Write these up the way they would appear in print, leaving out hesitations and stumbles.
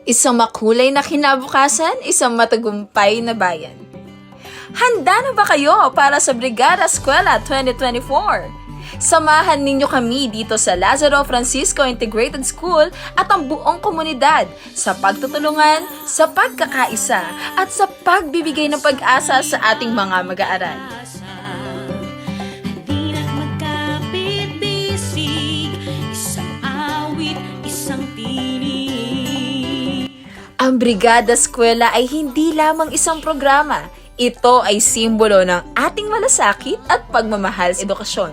Isang makulay na kinabukasan, isang matagumpay na bayan. Handa na ba kayo para sa Brigada Eskwela 2024? Samahan ninyo kami dito sa Lazaro Francisco Integrated School at ang buong komunidad sa pagtutulungan, sa pagkakaisa at sa pagbibigay ng pag-asa sa ating mga mag-aaral. Ang Brigada Eskwela ay hindi lamang isang programa. Ito ay simbolo ng ating malasakit at pagmamahal sa edukasyon.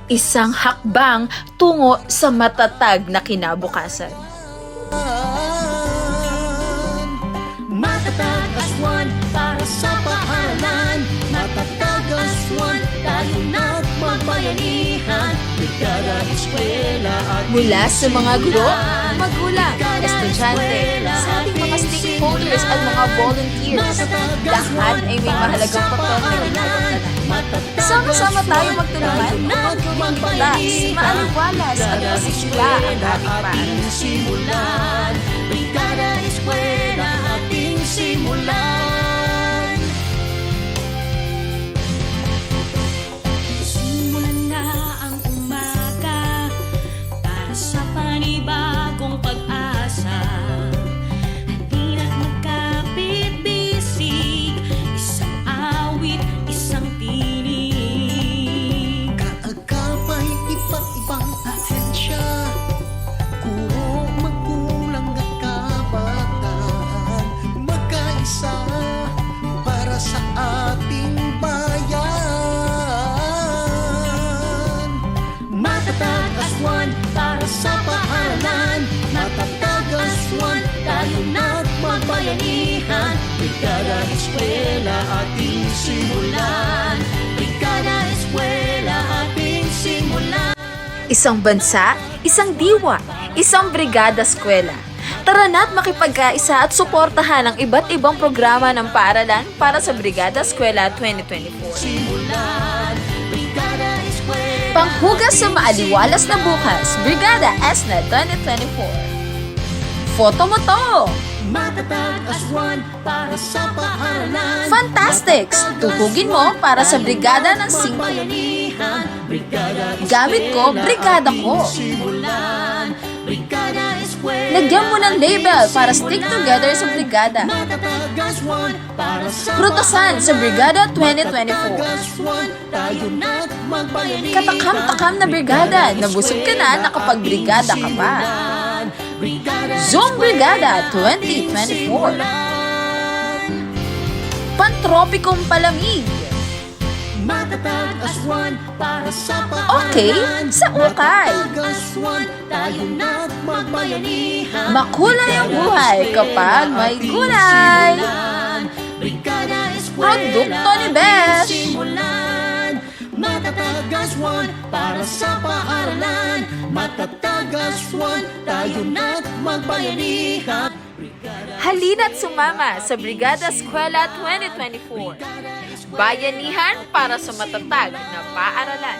Isang hakbang tungo sa matatag na kinabukasan. Matatag as one para sa paaralan. Matatag as one, tayo na't magbayanihan. Brigada Eskwela at Mula sa mga guro, magulang, estudyante, sa ating mga stakeholders at mga volunteers, lahat ay may mahalagang papel na ginagawa. Sama-sama tayo magtulungan upang gawing ligtas, maaliwalas at masigla ang ating paaralan. simulan. Brigada Eskwela ating simulan. Simulan na ang umaga para sa panibagong pag-asa. Halina't magkapit-bisig, isang awit, isang tinig. Kaagapay iba't ibang ahensya, guro, magulang at kabataan, magkaisa para sa ating bayan. Matatag as one para sa paaralan. Matatag as one, tayo na't magbayanihan. Brigada Eskwela ating simulan. Brigada Eskwela ating simulan. Isang bansa, isang diwa, isang Brigada Eskwela. Tara na't makipagkaisa at suportahan ang iba't ibang programa ng paaralan para sa Brigada Eskwela 2024. Simulan. Brigada Eskwela. Panghugas sa maaliwalas na bukas, Brigada ESNA 2024. Photo mo to! Matatag as one para sa paaralan. Fantastics! Tuhugin mo para sa Brigada ng 5. Bayanihan. Brigada Gamit ko, brigada ko. simulan. Brigada Eskwela. Lagyan mo ng label para stick together sa Brigada. Matatag as one para sa Prutasan sa Brigada 2024. tayo na't magbayanihan. Katakam-takam na brigada, nabusog ka na, nakapag-brigada ka pa. Brigada Zoom Brigada 2024. Pantropikong palamig. Matatag as one para sa Okay, sa ukay. Matatag as one, tayo na't magbayanihan. Makulay ang buhay kapag may gulay. Brigada Eskwela Produkto ni Besh. simulan. Matatag as one para sa paaralan. Matatag as one, tayo na't magbayanihan. Halina't sumama sa Brigada Eskwela 2024. Bayanihan para sa matatag na paaralan.